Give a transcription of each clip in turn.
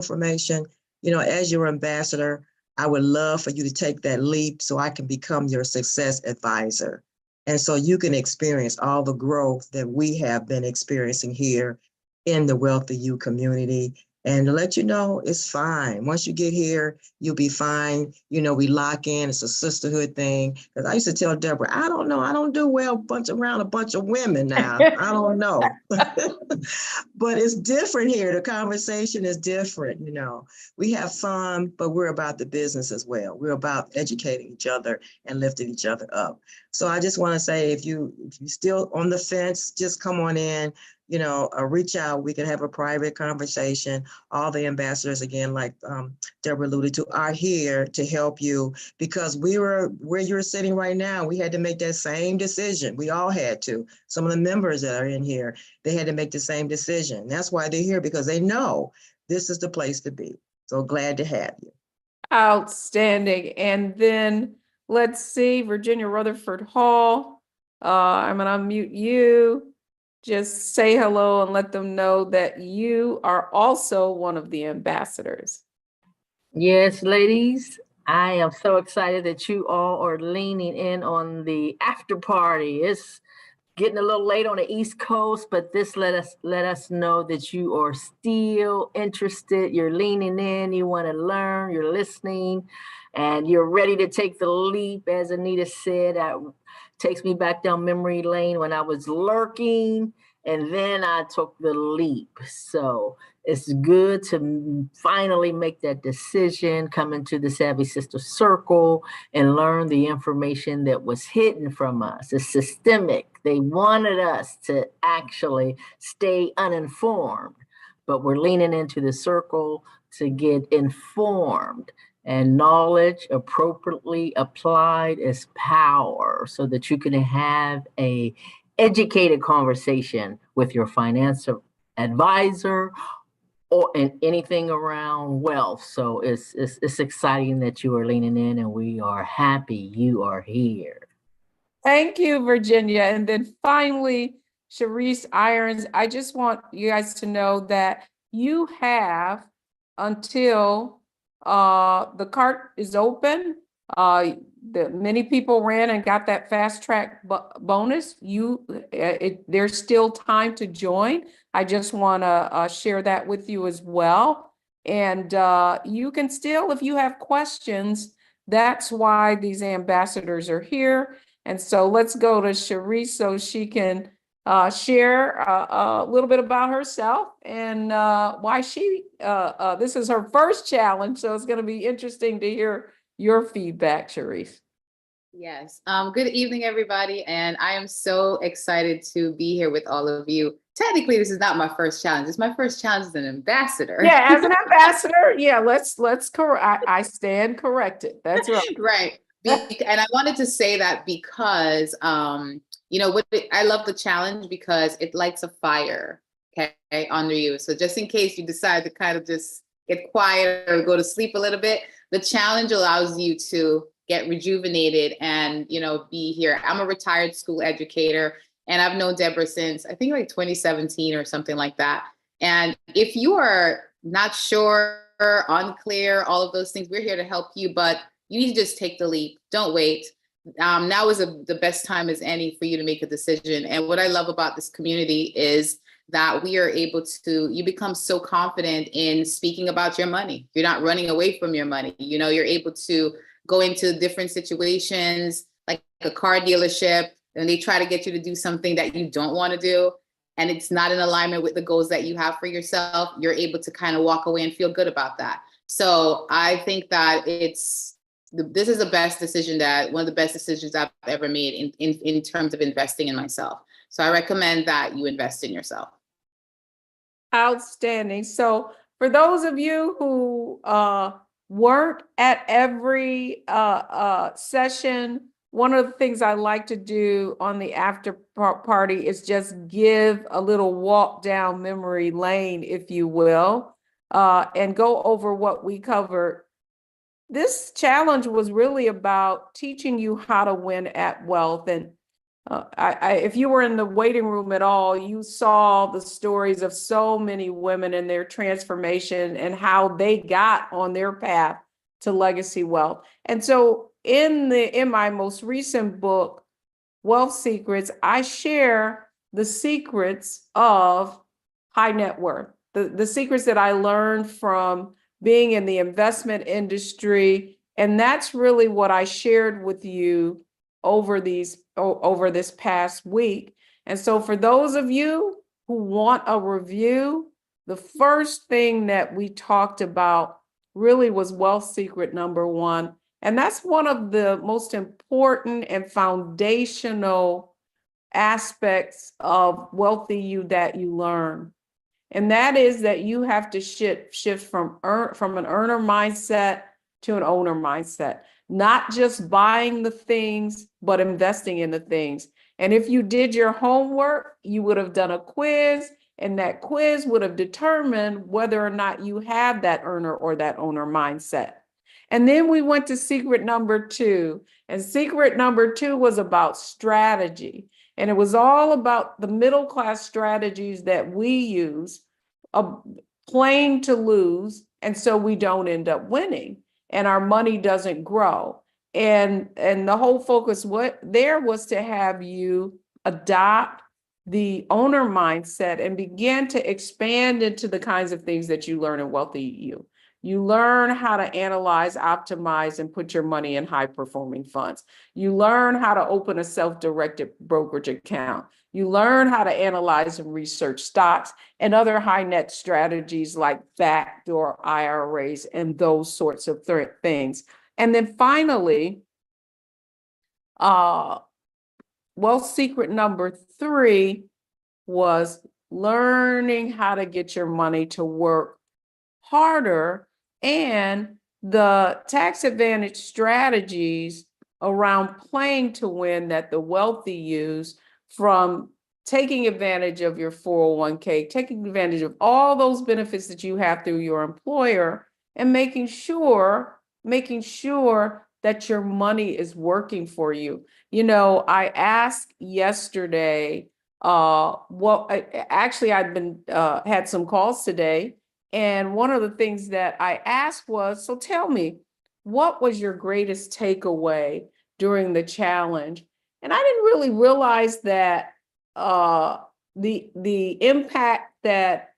information, as your ambassador, I would love for you to take that leap so I can become your success advisor. And so you can experience all the growth that we have been experiencing here in the WealthyU community. And to let you know, it's fine. Once you get here, you'll be fine. We lock in. It's a sisterhood thing. Because I used to tell Deborah, I don't know. I don't do well around a bunch of women now. I don't know. But it's different here. The conversation is different. We have fun, but we're about the business as well. We're about educating each other and lifting each other up. So I just want to say, if you're still on the fence, just come on in. Reach out. We can have a private conversation. All the ambassadors, again, like Deborah alluded to, are here to help you, because we were where you're sitting right now. We had to make that same decision. We all had to. Some of the members that are in here, they had to make the same decision. That's why they're here, because they know this is the place to be. So glad to have you. Outstanding. And then let's see, Virginia Rutherford Hall. I'm going to unmute you. Just say hello and let them know that you are also one of the ambassadors. Yes, ladies, I am so excited that you all are leaning in on the after party. It's getting a little late on the East Coast, but this let us know that you are still interested. You're leaning in, you want to learn, you're listening, and you're ready to take the leap. As Anita said, takes me back down memory lane when I was lurking, and then I took the leap. So it's good to finally make that decision, come into the Savvy Sister Circle and learn the information that was hidden from us. It's systemic. They wanted us to actually stay uninformed, but we're leaning into the circle to get informed. And knowledge appropriately applied is power, so that you can have a educated conversation with your financial advisor or in anything around wealth. So it's exciting that you are leaning in, and we are happy you are here. Thank you, Virginia. And then finally, Sharice Irons, I just want you guys to know that you have until the cart is open. Many people ran and got that fast track bonus. There's still time to join. I just want to share that with you as well. And you can still, if you have questions, that's why these ambassadors are here. And so let's go to Sharice so she can share a little bit about herself and why this is her first challenge. So it's going to be interesting to hear your feedback, Sharice. Yes. Good evening, everybody. And I am so excited to be here with all of you. Technically, this is not my first challenge. It's my first challenge as an ambassador. Yeah, as an ambassador. Yeah, let's correct. I stand corrected. That's right. Right. And I wanted to say that because, I love the challenge because it lights a fire, okay, under you. So just in case you decide to kind of just get quiet or go to sleep a little bit, the challenge allows you to get rejuvenated and, be here. I'm a retired school educator, and I've known Deborah since I think like 2017 or something like that. And if you are not sure, unclear, all of those things, we're here to help you, but you need to just take the leap. Don't wait. Now is the best time as any for you to make a decision. And what I love about this community is that we are able to, you become so confident in speaking about your money. You're not running away from your money. You're able to go into different situations, like a car dealership, and they try to get you to do something that you don't want to do, and it's not in alignment with the goals that you have for yourself. You're able to kind of walk away and feel good about that. So I think that this is the best decision, one of the best decisions I've ever made in terms of investing in myself. So I recommend that you invest in yourself. Outstanding. So for those of you who weren't at every session, one of the things I like to do on the after party is just give a little walk down memory lane, if you will, and go over what we covered. This challenge was really about teaching you how to win at wealth. And if you were in the waiting room at all, you saw the stories of so many women and their transformation and how they got on their path to legacy wealth. And so in my most recent book, Wealth Secrets, I share the secrets of high net worth, the secrets that I learned from being in the investment industry. And that's really what I shared with you over this past week. And so for those of you who want a review, the first thing that we talked about really was wealth secret number 1. And that's one of the most important and foundational aspects of WealthyU that you learn. And that is that you have to shift from an earner mindset to an owner mindset, not just buying the things, but investing in the things. And if you did your homework, you would have done a quiz, and that quiz would have determined whether or not you have that earner or that owner mindset. And then we went to secret number 2, and secret number 2 was about strategy. And it was all about the middle class strategies that we use, playing to lose, and so we don't end up winning, and our money doesn't grow. And the whole focus was to have you adopt the owner mindset and begin to expand into the kinds of things that you learn in WealthyU. You learn how to analyze, optimize, and put your money in high-performing funds. You learn how to open a self-directed brokerage account. You learn how to analyze and research stocks and other high-net strategies like backdoor IRAs and those sorts of things. And then finally, wealth secret number 3 was learning how to get your money to work harder, and the tax advantage strategies around playing to win that the wealthy use, from taking advantage of your 401k, taking advantage of all those benefits that you have through your employer, and making sure that your money is working for you. You know, I asked yesterday, actually I've been had some calls today. And one of the things that I asked was, so tell me, what was your greatest takeaway during the challenge? And I didn't really realize that the impact that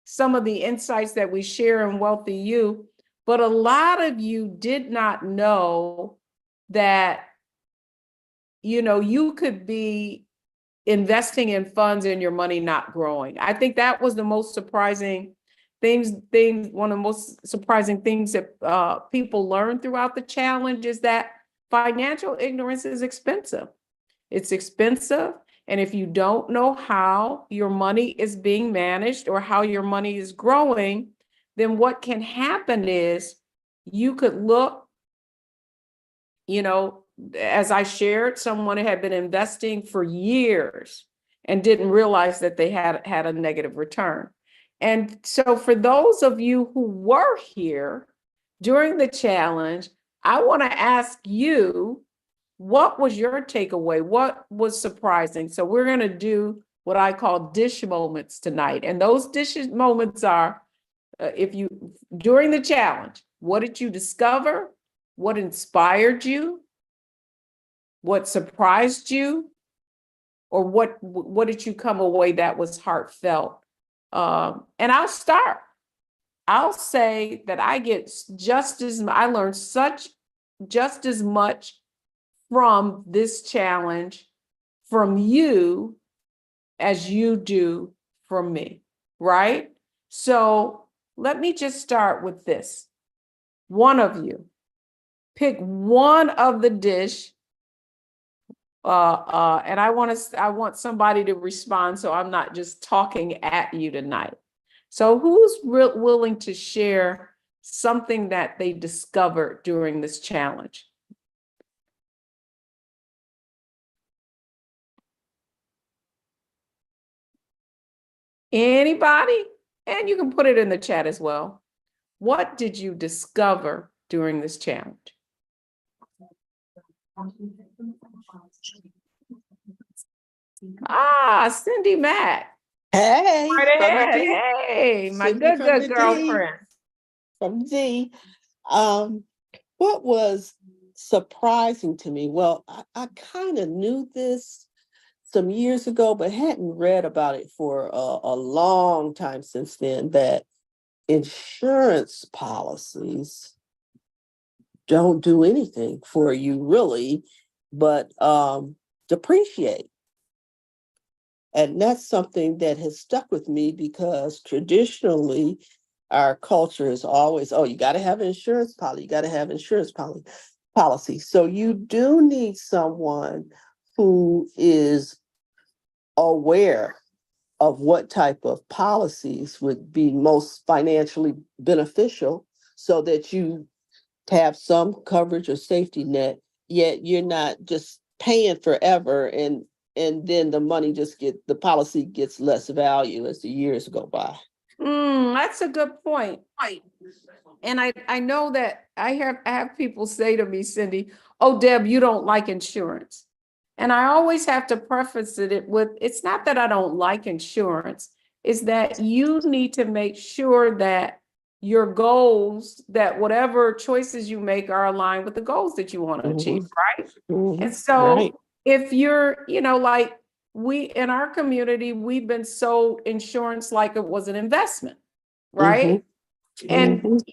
some of the insights that we share in WealthyU, but a lot of you did not know that, you know, you could be investing in funds and your money not growing. I think that was the most surprising one of the most surprising things that people learn throughout the challenge is that financial ignorance is expensive. It's expensive. And if you don't know how your money is being managed or how your money is growing, then what can happen is you could look, you know, as I shared, someone had been investing for years and didn't realize that they had a negative return. And so for those of you who were here during the challenge, I want to ask you, what was your takeaway? What was surprising? So we're going to do what I call dish moments tonight. And those dish moments are, during the challenge, what did you discover? What inspired you? What surprised you? Or what did you come away that was heartfelt? And I'll start. I'll say that I learned just as much from this challenge from you as you do from me, right? So let me just start with this. One of you, pick one of the dish, and I want somebody to respond, so I'm not just talking at you tonight. So who's willing to share something that they discovered during this challenge? Anybody? And you can put it in the chat as well. What did you discover during this challenge? Cindy Mack. Hey, Right from ahead. D. Hey, my Cindy from good the D. girlfriend. From D. What was surprising to me? Well, I kind of knew this some years ago, but hadn't read about it for a long time since then, that insurance policies don't do anything for you really, but depreciate. And that's something that has stuck with me because traditionally our culture is always, oh, you got to have an insurance policy, you got to have insurance policy. So you do need someone who is aware of what type of policies would be most financially beneficial so that you have some coverage or safety net, yet you're not just paying forever and then the policy gets less value as the years go by. That's a good point. And I know that I have people say to me, Cindy, oh, Deb, you don't like insurance. And I always have to preface it with, it's not that I don't like insurance, it's that you need to make sure that your goals, that whatever choices you make are aligned with the goals that you want to achieve, right? And so Right. if you're, like we in our community, we've been sold insurance like it was an investment, right? And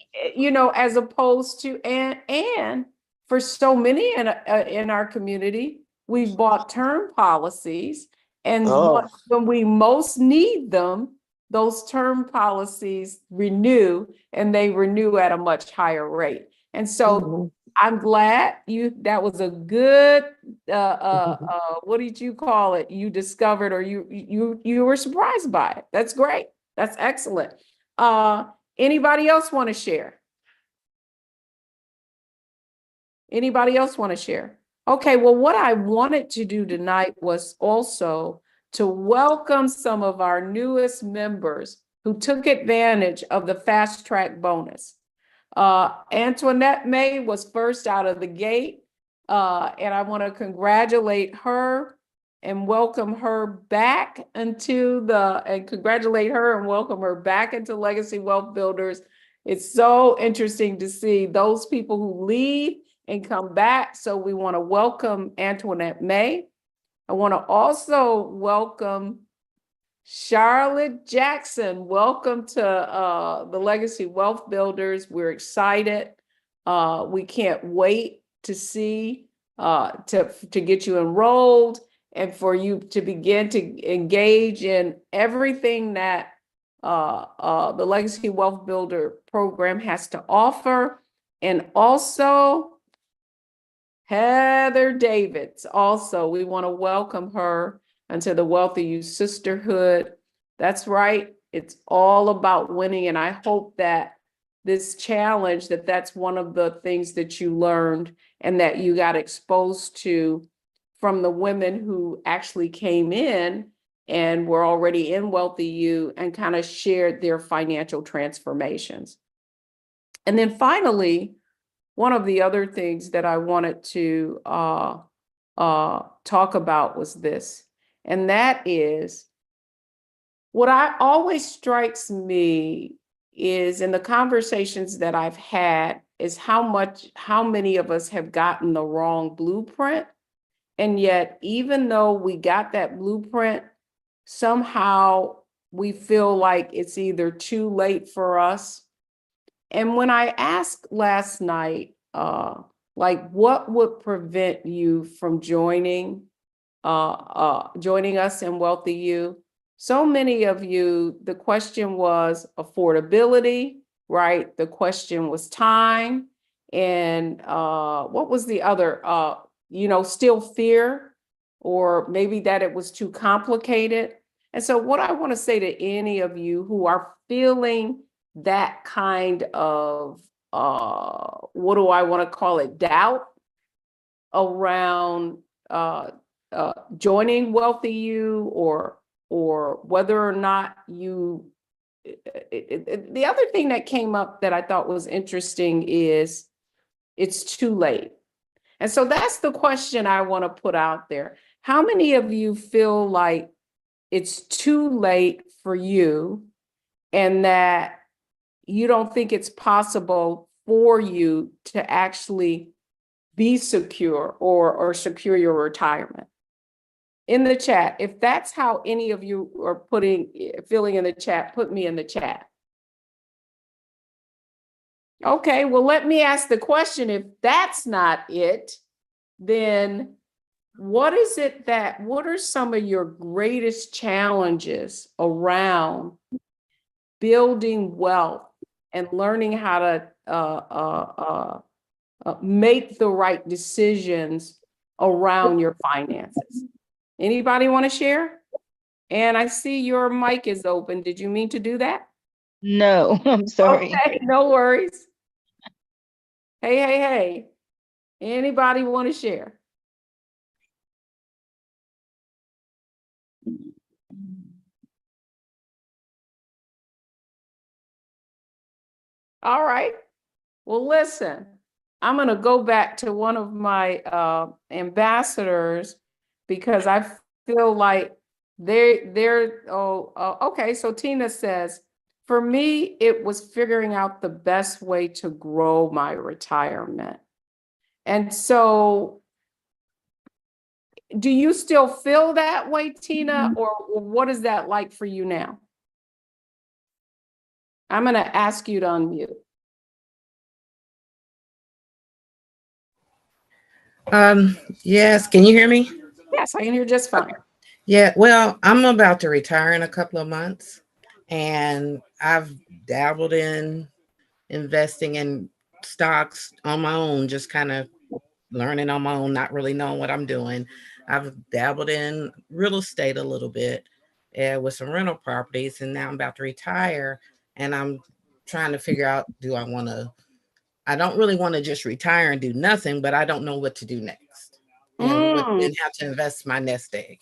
as opposed to and for so many in our community, we've bought term policies, and when we most need them, those term policies renew, and they renew at a much higher rate. And so I'm glad that was a good what did you call it? You discovered, or you were surprised by it. That's great. That's excellent. Anybody else want to share? Anybody else want to share? Okay, well, what I wanted to do tonight was also to welcome some of our newest members who took advantage of the fast track bonus. Antoinette May was first out of the gate, and I want to congratulate her and welcome her back and congratulate her and welcome her back into Legacy Wealth Builders. It's so interesting to see those people who leave and come back. So we want to welcome Antoinette May. I want to also welcome Charlotte Jackson. Welcome to the Legacy Wealth Builders. We're excited. We can't wait to see, to get you enrolled and for you to begin to engage in everything that the Legacy Wealth Builder program has to offer. And also Heather Davids. Also, we want to welcome her into the WealthyU Sisterhood. That's right. It's all about winning. And I hope that this challenge, that's one of the things that you learned and that you got exposed to from the women who actually came in and were already in WealthyU and kind of shared their financial transformations. And then finally, one of the other things that I wanted to talk about was this, and that is what always strikes me is in the conversations that I've had is how many of us have gotten the wrong blueprint. And yet, even though we got that blueprint, somehow we feel like it's either too late for us. And when I asked last night, what would prevent you from joining us in WealthyU? So many of you, the question was affordability, right? The question was time. And what was the other, still fear, or maybe that it was too complicated. And so what I want to say to any of you who are feeling that kind of, what do I want to call it, doubt around joining WealthyU, or whether or not you, the other thing that came up that I thought was interesting is it's too late. And so that's the question I want to put out there. how many of you feel like it's too late for you and that you don't think it's possible for you to actually be secure or secure your retirement? In the chat, if that's how any of you are filling in the chat, put me in the chat. Okay, well, let me ask the question. If that's not it, then what are some of your greatest challenges around building wealth and learning how to make the right decisions around your finances? Anybody want to share? And I see your mic is open. Did you mean to do that? No, I'm sorry. Okay, no worries. Hey. Anybody want to share? All right. Well, listen, I'm going to go back to one of my ambassadors because I feel like okay. So Tina says, for me, it was figuring out the best way to grow my retirement. And so do you still feel that way, Tina, or what is that like for you now? I'm going to ask you to unmute. Yes, can you hear me? Yes, I can hear just fine. Yeah, well, I'm about to retire in a couple of months, and I've dabbled in investing in stocks on my own, just kind of learning on my own, not really knowing what I'm doing. I've dabbled in real estate a little bit with some rental properties, and now I'm about to retire, and I'm trying to figure out, I don't really want to just retire and do nothing, but I don't know what to do next and how to invest my nest egg.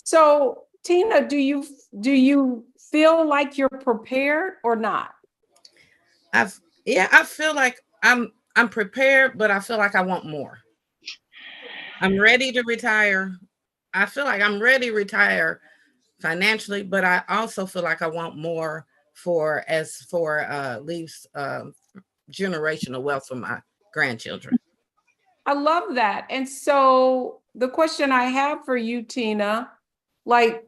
So, Tina, do you feel like you're prepared or not? I feel like I'm prepared, but I feel like I want more. I'm ready to retire. I feel like I'm ready to retire financially, but I also feel like I want more leaves generational wealth for my grandchildren. I love that. And so the question I have for you, Tina, like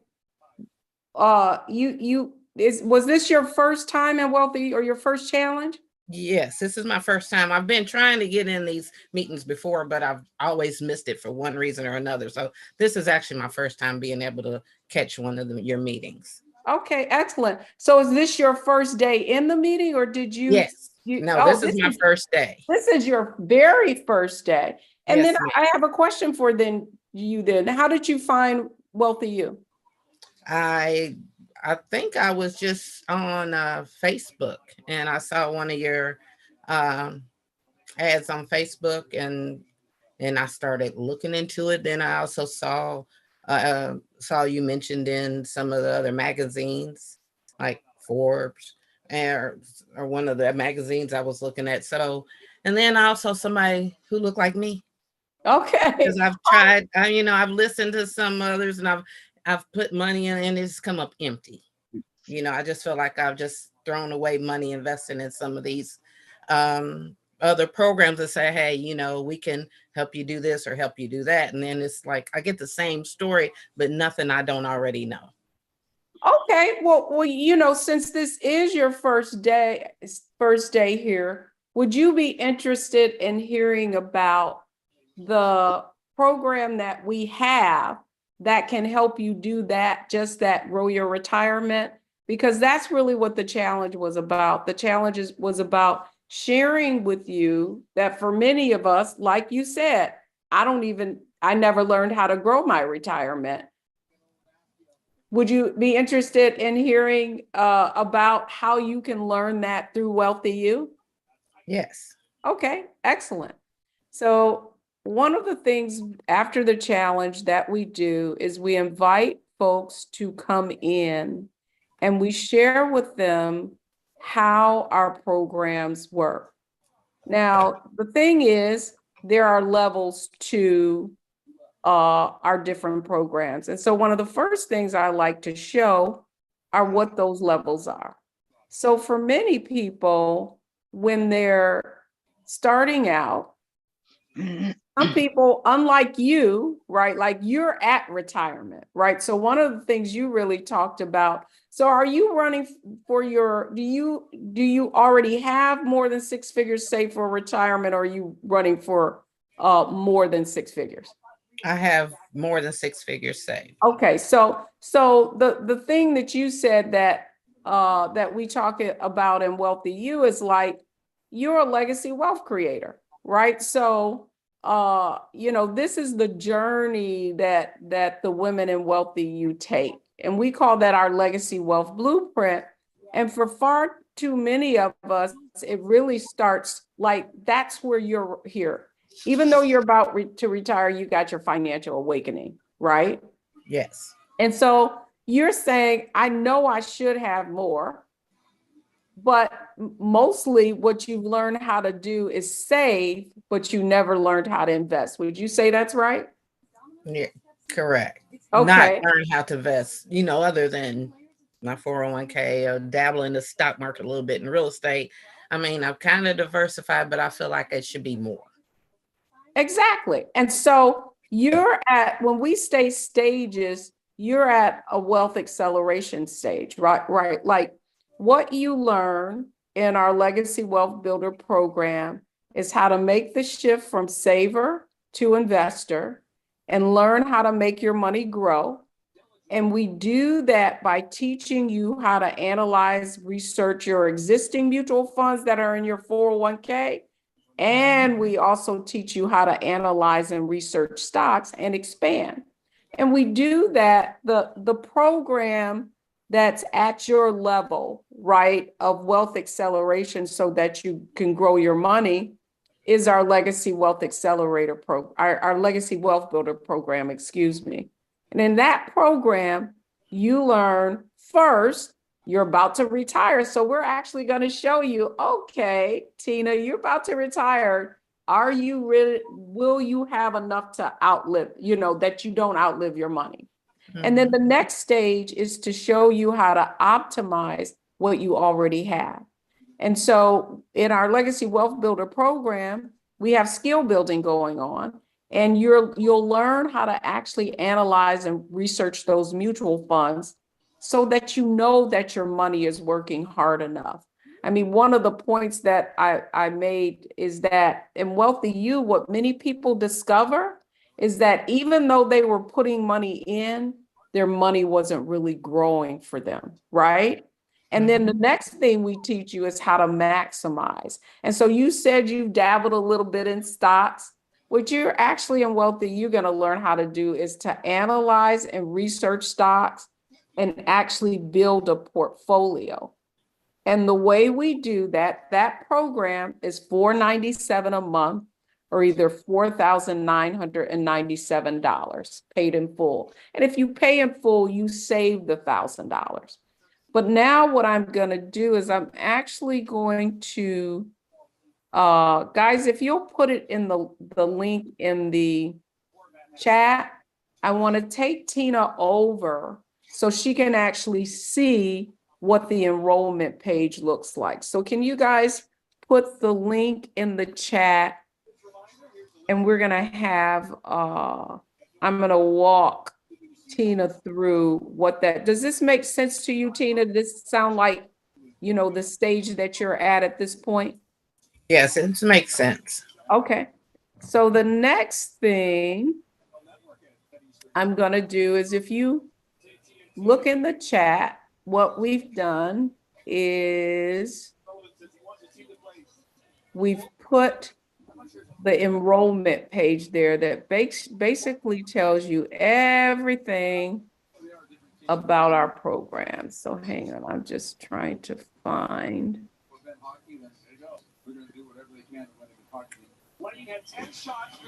was this your first time in Wealthy or your first challenge? Yes, this is my first time. I've been trying to get in these meetings before, but I've always missed it for one reason or another. So this is actually my first time being able to catch one of your meetings. Okay, excellent. So is this your first day in the meeting or did you? Yes. This is my first day. This is your very first day. And yes, then I have a question for you then. How did you find WealthyU? I think I was just on Facebook and I saw one of your ads on Facebook and I started looking into it. Then I also saw you mentioned in some of the other magazines like Forbes or one of the magazines I was looking at. So, and then also somebody who looked like me. Okay. Because I've tried, I've listened to some others and I've put money in and it's come up empty. I just feel like I've just thrown away money investing in some of these other programs that say, hey, we can help you do this or help you do that. And then it's like, I get the same story, but nothing I don't already know. Okay. Well, since this is your first day here, would you be interested in hearing about the program that we have that can help you do that, grow your retirement? Because that's really what the challenge was about. The challenge was about sharing with you that for many of us, like you said, I never learned how to grow my retirement. Would you be interested in hearing about how you can learn that through WealthyU? Yes. Okay, excellent. So one of the things after the challenge that we do is we invite folks to come in and we share with them how our programs work. Now, the thing is, there are levels to our different programs. And so one of the first things I like to show are what those levels are. So for many people, when they're starting out, some people, unlike you, right? Like you're at retirement, right? So one of the things you really talked about. So are you running for your, do you already have more than 6 figures saved for retirement, or are you running for more than 6 figures? I have more than 6 figures saved. Okay, so the thing that you said that that we talk about in WealthyU is like you're a legacy wealth creator, right? So you know, this is the journey that the women in WealthyU take, and we call that our legacy wealth blueprint. And for far too many of us, it really starts like that's where you're here. Even though you're about to retire, you got your financial awakening, right? Yes. And so you're saying, I know I should have more, but mostly what you've learned how to do is save, but you never learned how to invest. Would you say that's right? Yeah, correct. Okay. Not learn how to invest, you know, other than my 401k or dabble in the stock market a little bit in real estate. I mean, I've kind of diversified, but I feel like it should be more. Exactly. And so you're at, when we say stages, you're at a wealth acceleration stage, right? Right. Like what you learn in our Legacy Wealth Builder program is how to make the shift from saver to investor and learn how to make your money grow. And we do that by teaching you how to analyze, research your existing mutual funds that are in your 401k. And we also teach you how to analyze and research stocks and expand. And we do that, the program that's at your level, right, of wealth acceleration so that you can grow your money is our Legacy Wealth Accelerator our Legacy Wealth Builder program, excuse me. And in that program, you learn first, you're about to retire. So we're actually going to show you, okay, Tina, you're about to retire. Are you really, will you have enough to outlive, you know, that you don't outlive your money? And then the next stage is to show you how to optimize what you already have. And so in our Legacy Wealth Builder program, we have skill building going on, and you'll learn how to actually analyze and research those mutual funds so that you know that your money is working hard enough. I mean, one of the points that I made is that in WealthyU, what many people discover is that even though they were putting money in, their money wasn't really growing for them, right? And then the next thing we teach you is how to maximize. And so you said you've dabbled a little bit in stocks. What you're actually in WealthyU going to learn how to do is to analyze and research stocks and actually build a portfolio. And the way we do that, that program is $497 a month, or either $4,997 paid in full. And if you pay in full, you save the $1,000. But now what I'm going to do is I'm actually going to, guys, if you'll put it in the link in the chat, I want to take Tina over so she can actually see what the enrollment page looks like. So can you guys put the link in the chat? And we're going to have, I'm going to walk Tina through what that, does this make sense to you, Tina? Does this sound like, you know, the stage that you're at this point? Yes, it makes sense. Okay. So the next thing I'm going to do is, if you look in the chat, what we've done is we've put the enrollment page there that basically tells you everything about our program. So hang on, I'm just trying to find.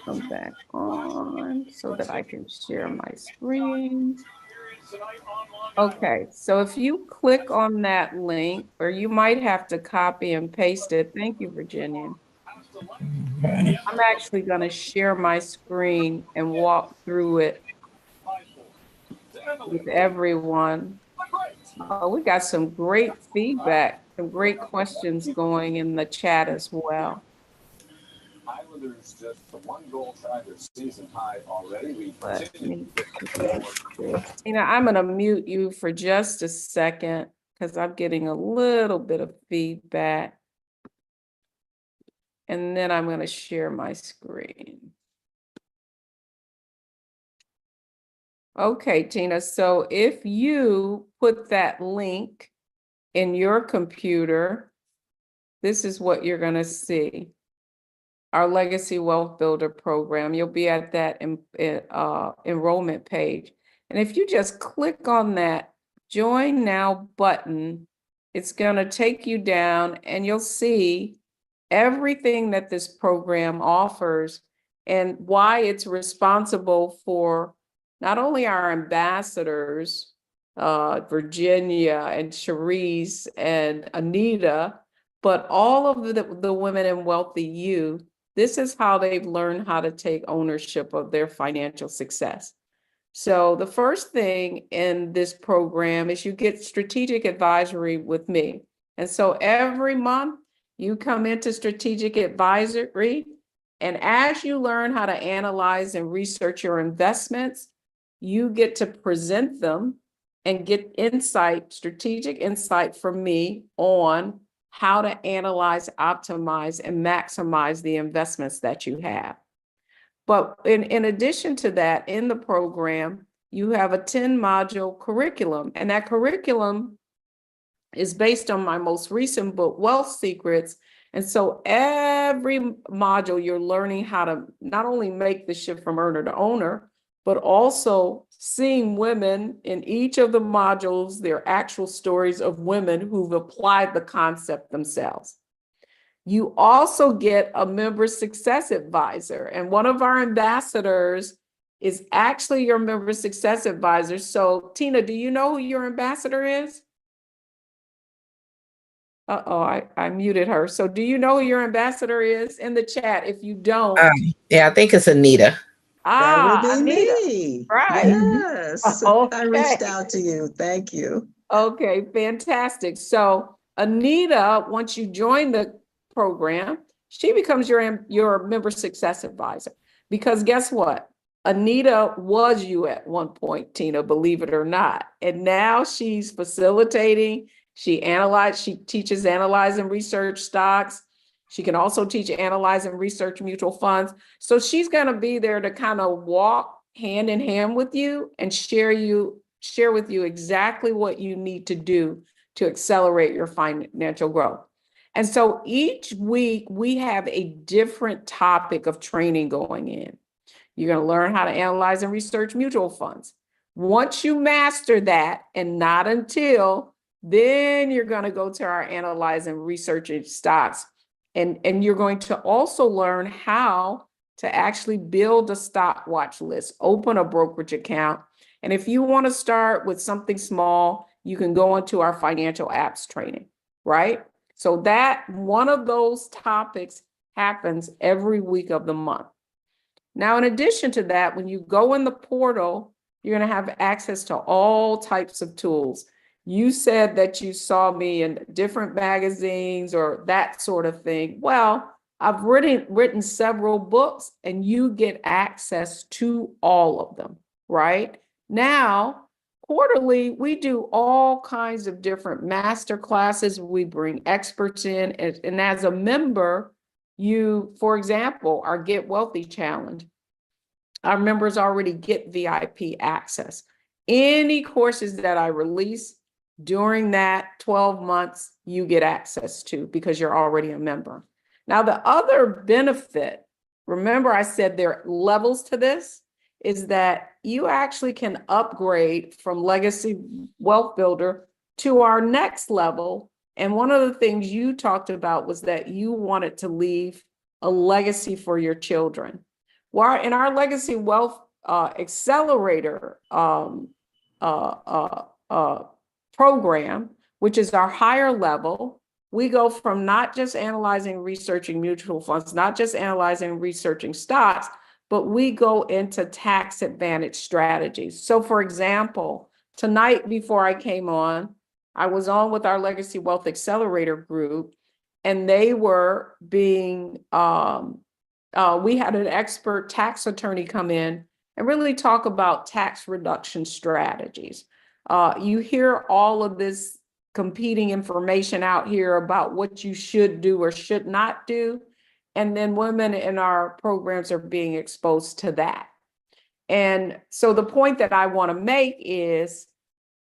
Come back on so that I can share my screen. Okay, so if you click on that link, or you might have to copy and paste it. Thank you, Virginia. Okay. I'm actually going to share my screen and walk through it with everyone. We got some great feedback, some great questions going in the chat as well. Islanders just one goal shy their season high already. Let me fix this. Tina, I'm going to mute you for just a second because I'm getting a little bit of feedback. And then I'm going to share my screen. Okay, Tina, so if you put that link in your computer, this is what you're going to see. Our Legacy Wealth Builder program. You'll be at that enrollment page. And if you just click on that Join Now button, it's going to take you down and you'll see everything that this program offers and why it's responsible for not only our ambassadors, Virginia and Cherise and Anita, but all of the women in WealthyU. This is how they've learned how to take ownership of their financial success. So the first thing in this program is you get strategic advisory with me. And so every month you come into strategic advisory, and as you learn how to analyze and research your investments, you get to present them and get insight, strategic insight from me on how to analyze, optimize, and maximize the investments that you have. But in addition to that, in the program, you have a 10-module curriculum, and that curriculum is based on my most recent book, Wealth Secrets. And so every module, you're learning how to not only make the shift from earner to owner, but also seeing women in each of the modules, their actual stories of women who've applied the concept themselves. You also get a member success advisor, and one of our ambassadors is actually your member success advisor. So Tina, do you know who your ambassador is? Uh-oh, I muted her. So do you know who your ambassador is? In the chat, if you don't. Yeah, I think it's Anita. That would be Anita. me. Right. Yes. Okay. I reached out to you. Thank you. Okay, fantastic. So Anita, once you join the program, she becomes your member success advisor. Because guess what? Anita was you at one point, Tina, believe it or not. And now she's facilitating. She teaches analyze and research stocks. She can also teach analyze and research mutual funds. So she's going to be there to kind of walk hand in hand with you and share with you exactly what you need to do to accelerate your financial growth. And so each week we have a different topic of training going in. You're going to learn how to analyze and research mutual funds. Once you master that, and not until, then you're going to go to our analyze and research stocks. And you're going to also learn how to actually build a stock watch list, open a brokerage account. And if you want to start with something small, you can go into our financial apps training, right? So that one of those topics happens every week of the month. Now, in addition to that, when you go in the portal, you're going to have access to all types of tools. You said that you saw me in different magazines or that sort of thing. Well, I've written several books, and you get access to all of them, right? Now, quarterly, we do all kinds of different master classes. We bring experts in, and as a member, you, for example, our Get Wealthy Challenge, our members already get VIP access. Any courses that I release during that 12 months, you get access to because you're already a member. Now, the other benefit, remember I said there are levels to this, is that you actually can upgrade from Legacy Wealth Builder to our next level. And one of the things you talked about was that you wanted to leave a legacy for your children. Well, in our Legacy Wealth Accelerator program, which is our higher level, we go from not just analyzing, researching mutual funds, not just analyzing, researching stocks, but we go into tax advantage strategies. So for example, tonight before I came on, I was on with our Legacy Wealth Accelerator group, and they were being, we had an expert tax attorney come in and really talk about tax reduction strategies. You hear all of this competing information out here about what you should do or should not do. And then women in our programs are being exposed to that. And so the point that I want to make is,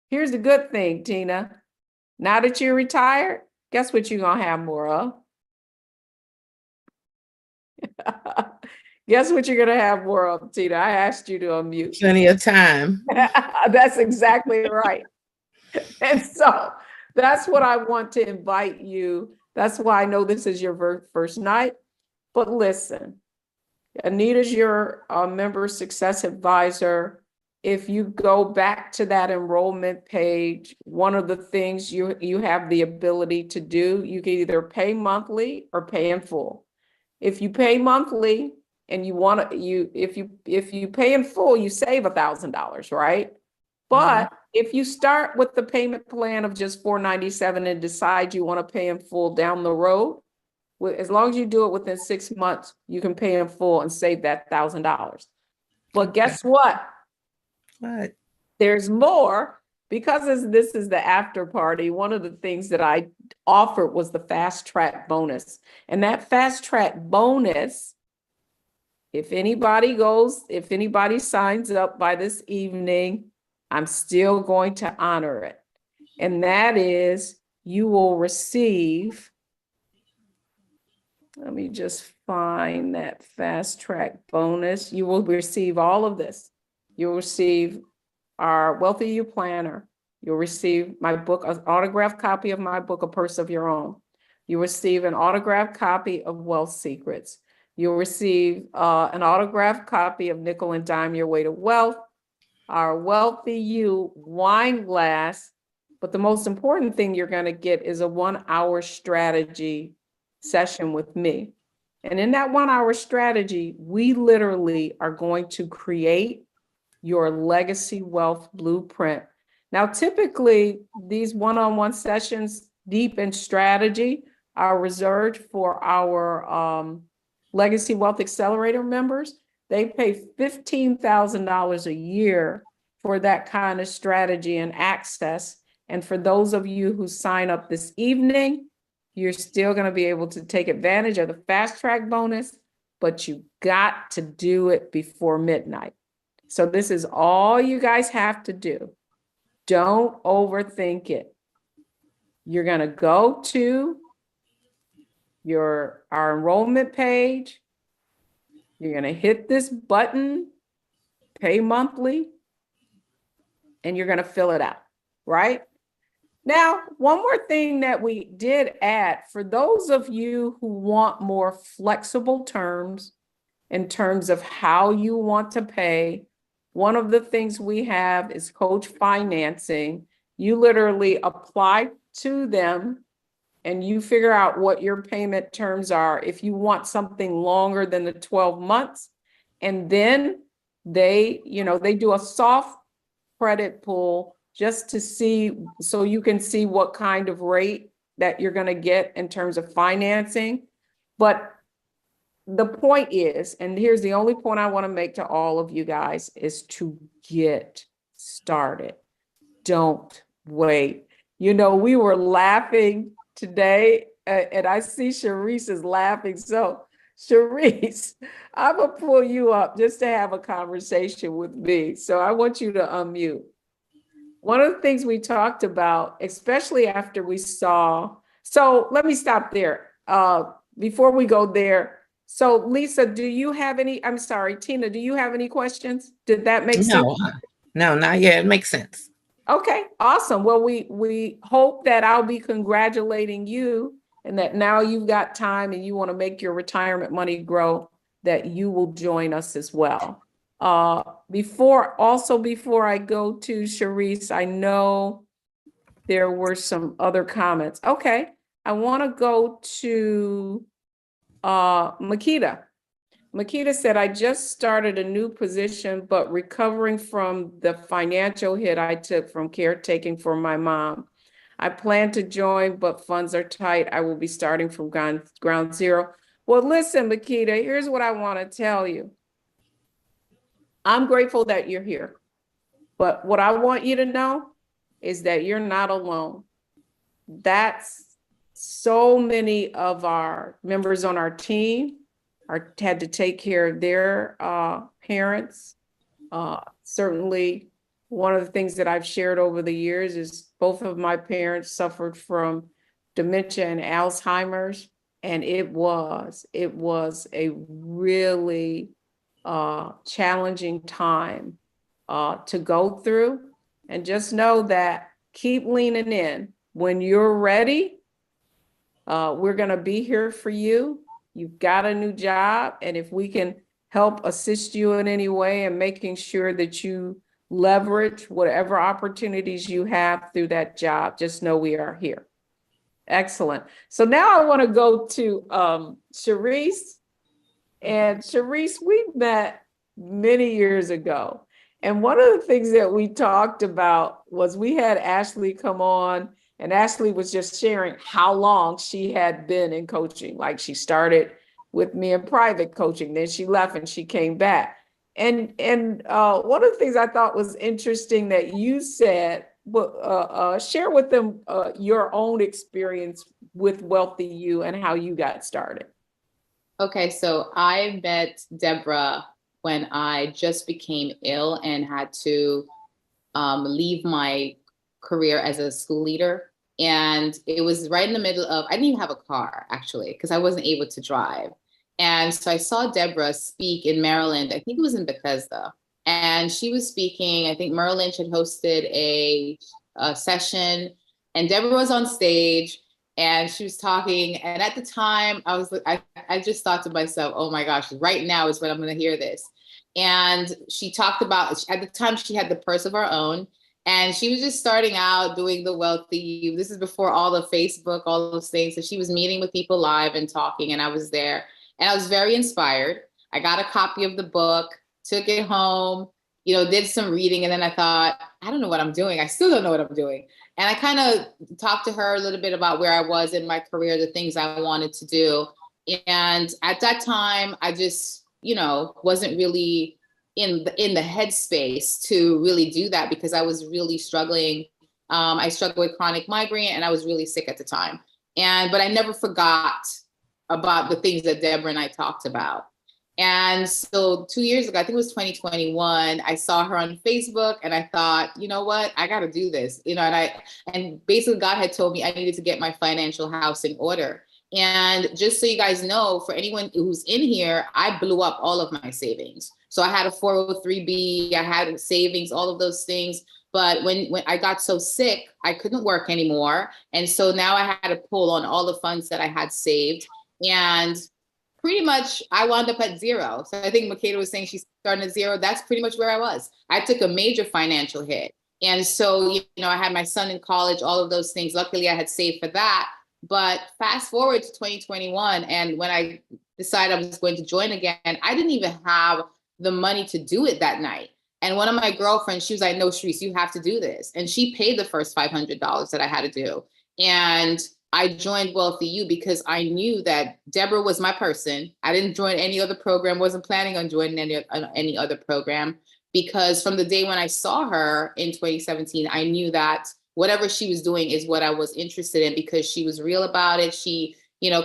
here's the good thing, Tina. Now that you're retired, guess what you're going to have more of? Guess what you're going to have more of, Tina? I asked you to unmute. Plenty of time. That's exactly right. And so that's what I want to invite you. That's why I know this is your first night. But listen, Anita's your member success advisor. If you go back to that enrollment page, one of the things you have the ability to do, you can either pay monthly or pay in full. If you pay monthly and you want to, if you pay in full, you save $1,000, right? But if you start with the payment plan of just $497 and decide you want to pay in full down the road, as long as you do it within 6 months, you can pay in full and save that $1,000. But guess what? What? There's more, because this is the after party. One of the things that I offered was the fast track bonus. And that fast track bonus, if anybody signs up by this evening, I'm still going to honor it. And that is, you will receive, let me just find that fast track bonus. You will receive all of this. You'll receive our WealthyU planner. You'll receive my book, an autographed copy of my book, A Purse of Your Own. You'll receive an autographed copy of Wealth Secrets. You'll receive an autographed copy of Nickel and Dime Your Way to Wealth, our WealthyU wine glass. But the most important thing you're going to get is a 1-hour strategy session with me. And in that 1-hour strategy, we literally are going to create your legacy wealth blueprint. Now, typically, these one-on-one sessions deep in strategy are reserved for our Legacy Wealth Accelerator members. They pay $15,000 a year for that kind of strategy and access. And for those of you who sign up this evening, you're still going to be able to take advantage of the fast track bonus, but you got to do it before midnight. So this is all you guys have to do. Don't overthink it. You're going to go to our enrollment page. You're going to hit this button, pay monthly, and you're going to fill it out, right? Now, one more thing that we did add, for those of you who want more flexible terms in terms of how you want to pay, one of the things we have is coach financing. You literally apply to them and you figure out what your payment terms are if you want something longer than the 12 months. And then they do a soft credit pull just to see, so you can see what kind of rate that you're going to get in terms of financing. But the point is, and here's the only point I want to make to all of you guys, is to get started. Don't wait. We were laughing today, and I see Sharice is laughing. So Sharice, I'm going to pull you up just to have a conversation with me. So I want you to unmute. One of the things we talked about, especially after we saw, so let me stop there. Before we go there, so Lisa, do you have any, I'm sorry, Tina, do you have any questions? Did that make sense? No, not yet. It makes sense. Okay, awesome. Well, we hope that I'll be congratulating you and that now you've got time and you want to make your retirement money grow, that you will join us as well. Before I go to Sharice, I know there were some other comments. Okay, I want to go to Makita. Makita said, I just started a new position, but recovering from the financial hit I took from caretaking for my mom. I plan to join, but funds are tight. I will be starting from ground zero. Well, listen, Makita, here's what I want to tell you. I'm grateful that you're here. But what I want you to know is that you're not alone. That's so many of our members on our team had to take care of their parents. Certainly, one of the things that I've shared over the years is both of my parents suffered from dementia and Alzheimer's, and it was a really challenging time to go through. And just know that keep leaning in. When you're ready, we're going to be here for you. You've got a new job, and if we can help assist you in any way and making sure that you leverage whatever opportunities you have through that job, just know we are here. Excellent. So now I want to go to Sharice. And Sharice, we met many years ago. And one of the things that we talked about was we had Ashley come on, and Ashley was just sharing how long she had been in coaching. Like she started with me in private coaching, then she left and she came back. And one of the things I thought was interesting that you said, share with them your own experience with WealthyU and how you got started. Okay, so I met Deborah when I just became ill and had to leave my career as a school leader. And it was right in the middle of, I didn't even have a car actually, because I wasn't able to drive. And so I saw Deborah speak in Maryland. I think it was in Bethesda. And she was speaking, I think Merrill Lynch had hosted a session, and Deborah was on stage. And she was talking, and at the time, I just thought to myself, oh my gosh, right now is when I'm going to hear this. And she talked about, at the time, she had the purse of her own, and she was just starting out doing the WealthyU. This is before all the Facebook, all those things. So she was meeting with people live and talking, and I was there, and I was very inspired. I got a copy of the book, took it home, did some reading, and then I thought, I don't know what I'm doing. I still don't know what I'm doing. And I kind of talked to her a little bit about where I was in my career, the things I wanted to do. And at that time, I just, wasn't really in the headspace to really do that because I was really struggling. I struggled with chronic migraine, and I was really sick at the time. But I never forgot about the things that Deborah and I talked about. And so 2 years ago, I think it was 2021, I saw her on Facebook, and I thought, you know what, I got to do this, and basically God had told me I needed to get my financial house in order. And just so you guys know, for anyone who's in here, I blew up all of my savings. So I had a 403B, I had savings, all of those things. But when I got so sick, I couldn't work anymore. And so now I had to pull on all the funds that I had saved. And pretty much I wound up at zero. So I think Makita was saying she's starting at zero. That's pretty much where I was. I took a major financial hit. And so, I had my son in college, all of those things. Luckily, I had saved for that. But fast forward to 2021, and when I decided I was going to join again, I didn't even have the money to do it that night. And one of my girlfriends, she was like, no, Sharice, you have to do this. And she paid the first $500 that I had to do. And I joined WealthyU because I knew that Deborah was my person. I didn't join any other program, wasn't planning on joining any other program, because from the day when I saw her in 2017, I knew that whatever she was doing is what I was interested in, because she was real about it. She,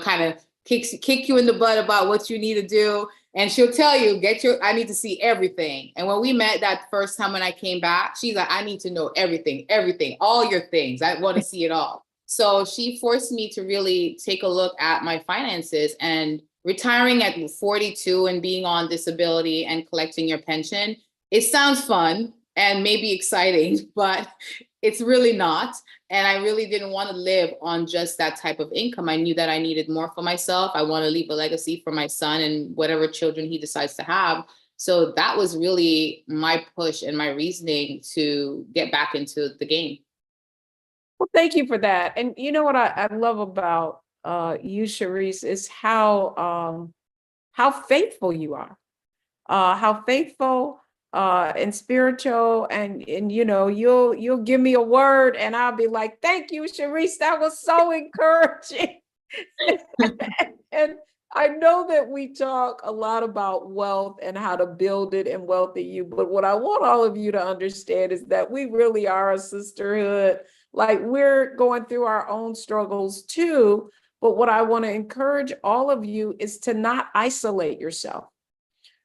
kind of kick you in the butt about what you need to do. And she'll tell you, I need to see everything. And when we met that first time when I came back, she's like, I need to know everything, all your things. I want to see it all. So she forced me to really take a look at my finances, and retiring at 42 and being on disability and collecting your pension. It sounds fun and maybe exciting, but it's really not. And I really didn't want to live on just that type of income. I knew that I needed more for myself. I want to leave a legacy for my son and whatever children he decides to have. So that was really my push and my reasoning to get back into the game. Well, thank you for that. And you know what I love about you, Sharice, is how faithful you are. How faithful and spiritual, and you know, you'll give me a word and I'll be like, thank you, Sharice, that was so encouraging. And I know that we talk a lot about wealth and how to build it in WealthyU, but what I want all of you to understand is that we really are a sisterhood. Like, we're going through our own struggles too, but what I want to encourage all of you is to not isolate yourself,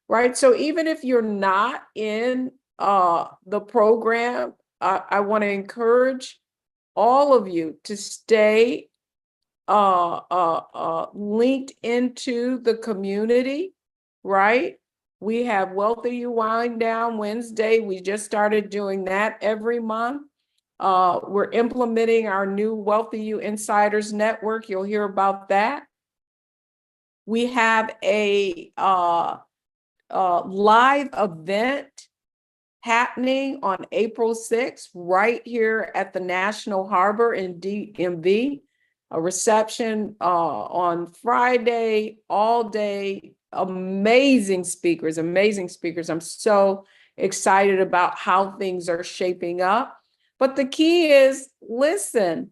right? So even if you're not in the program, I want to encourage all of you to stay linked into the community, right? We have WealthyU Wind Down Wednesday. We just started doing that every month. We're implementing our new WealthyU Insiders Network. You'll hear about that. We have a live event happening on April 6th, right here at the National Harbor in DMV. A reception on Friday, all day, amazing speakers, amazing speakers. I'm so excited about how things are shaping up. But the key is, listen,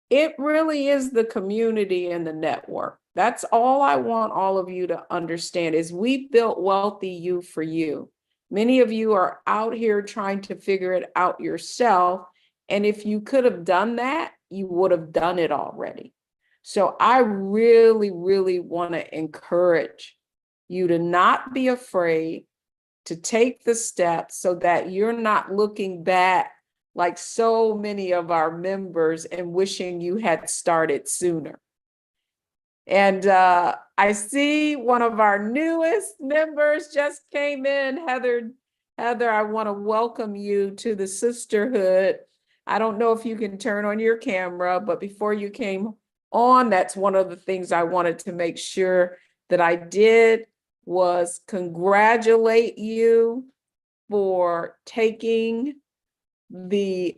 it really is the community and the network. That's all I want all of you to understand is we built WealthyU for you. Many of you are out here trying to figure it out yourself. And if you could have done that, you would have done it already. So I really, really want to encourage you to not be afraid to take the steps so that you're not looking back like so many of our members and wishing you had started sooner. And I see one of our newest members just came in, Heather. Heather, I want to welcome you to the sisterhood. I don't know if you can turn on your camera, but before you came on, that's one of the things I wanted to make sure that I did was congratulate you for taking the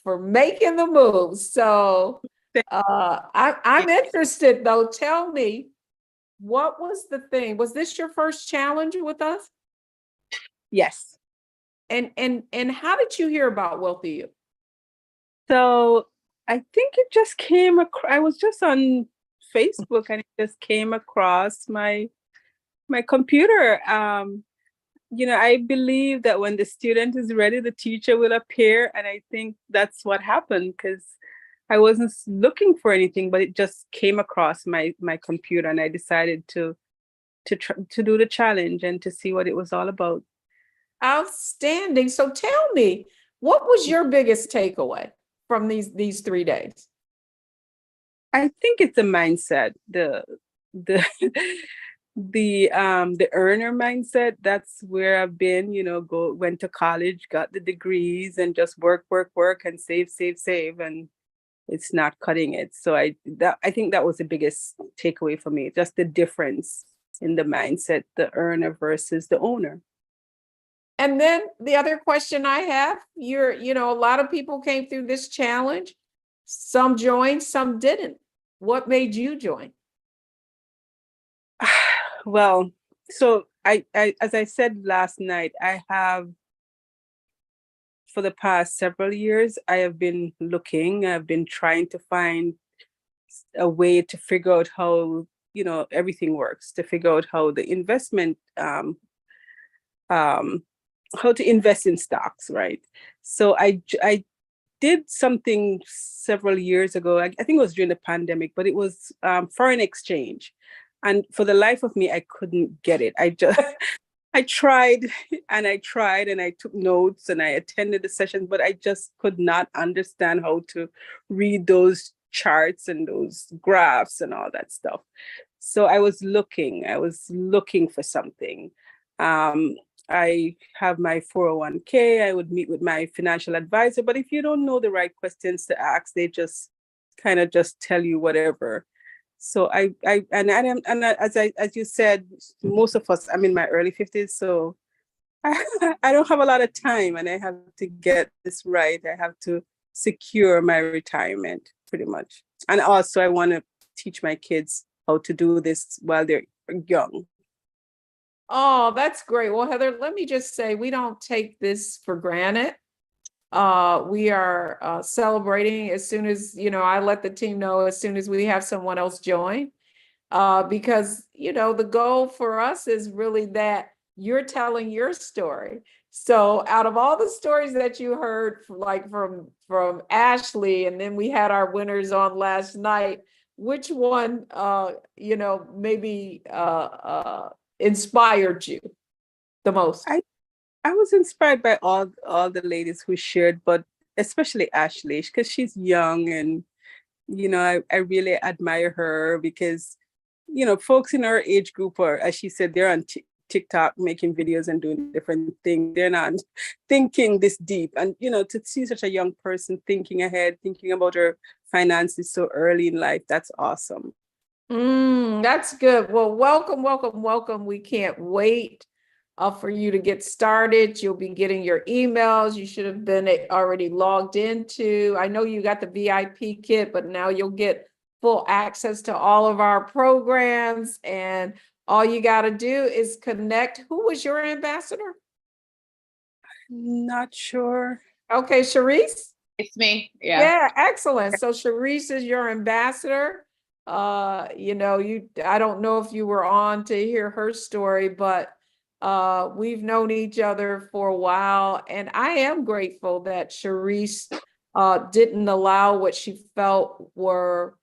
for making the move. So I'm interested though. Tell me, what was the thing? Was this your first challenge with us? Yes. And how did you hear about WealthyU? So I think it just came across, I was just on Facebook and it just came across my computer. I believe that when the student is ready, the teacher will appear. And I think that's what happened because I wasn't looking for anything, but it just came across my computer and I decided to do the challenge and to see what it was all about. Outstanding. So tell me, what was your biggest takeaway from these 3 days? I think it's a mindset, the the earner mindset. That's where I've been, went to college, got the degrees and just work and save and it's not cutting it. So I think that was the biggest takeaway for me, just the difference in the mindset, the earner versus the owner. And then the other question I have, a lot of people came through this challenge. Some joined, some didn't. What made you join? Well, so I as I said last night, I have for the past several years, I have been looking, I've been trying to find a way to figure out how, everything works, to figure out how the investment, how to invest in stocks, right? So I did something several years ago. I think it was during the pandemic, but it was foreign exchange. And for the life of me, I couldn't get it. I tried and I took notes and I attended the sessions, but I just could not understand how to read those charts and those graphs and all that stuff. So I was looking for something. I have my 401k. I would meet with my financial advisor, but if you don't know the right questions to ask, they just kind of just tell you whatever. So as you said, most of us, I'm in my early 50s, so I don't have a lot of time and I have to get this right. I have to secure my retirement pretty much. And also I want to teach my kids how to do this while they're young. Oh, that's great. Well, Heather, let me just say, we don't take this for granted. We are celebrating as soon as, I let the team know as soon as we have someone else join. Because, the goal for us is really that you're telling your story. So out of all the stories that you heard, like from Ashley, and then we had our winners on last night, which one, maybe inspired you the most? I was inspired by all the ladies who shared, but especially Ashley, because she's young and, I really admire her because, folks in our age group are, as she said, they're on TikTok making videos and doing different things. They're not thinking this deep. And, to see such a young person thinking ahead, thinking about her finances so early in life, that's awesome. That's good. Well, welcome, welcome, welcome. We can't wait for you to get started. You'll be getting your emails. You should have been already logged into. I know you got the VIP kit, but now you'll get full access to all of our programs. And all you got to do is connect. Who was your ambassador? Not sure. Okay, Sharice? It's me. Yeah. Yeah, excellent. So Sharice is your ambassador. I don't know if you were on to hear her story, but we've known each other for a while, and I am grateful that Sharice didn't allow what she felt were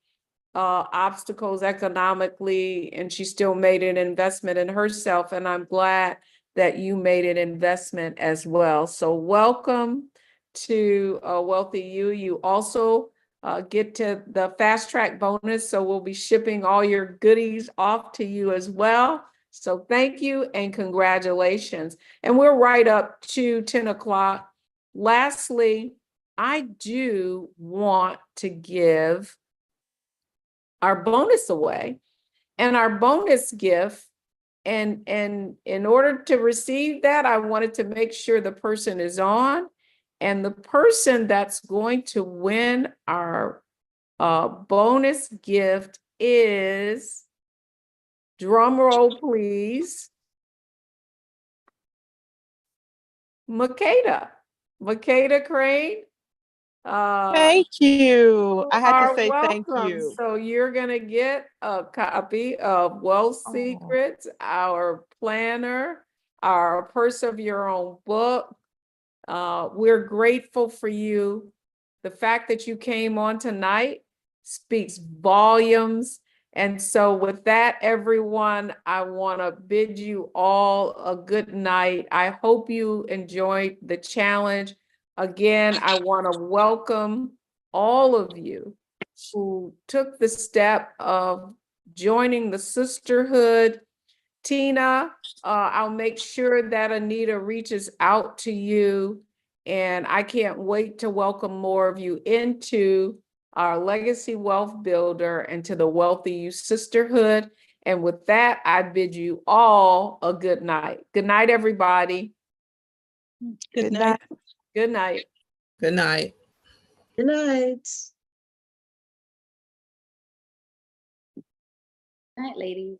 obstacles economically, and she still made an investment in herself. And I'm glad that you made an investment as well. So welcome to WealthyU. You also get to the fast track bonus. So we'll be shipping all your goodies off to you as well. So thank you and congratulations. And we're right up to 10 o'clock. Lastly, I do want to give our bonus away, and our bonus gift. And in order to receive that, I wanted to make sure the person is on. And the person that's going to win our bonus gift is, drum roll please, Makeda Crane. Thank you. I had to say thank Welcome. you. So you're going to get a copy of Wealth Secrets, our planner, our Purse of Your Own book. We're grateful for you. The fact that you came on tonight speaks volumes. And so with that, everyone, I want to bid you all a good night. I hope you enjoyed the challenge. Again, I want to welcome all of you who took the step of joining the sisterhood. Tina, I'll make sure that Anita reaches out to you, and I can't wait to welcome more of you into our Legacy Wealth Builder and to the WealthyU Sisterhood. And with that, I bid you all a good night. Good night, everybody. Good night. Good night. Good night. Good night. Night, ladies.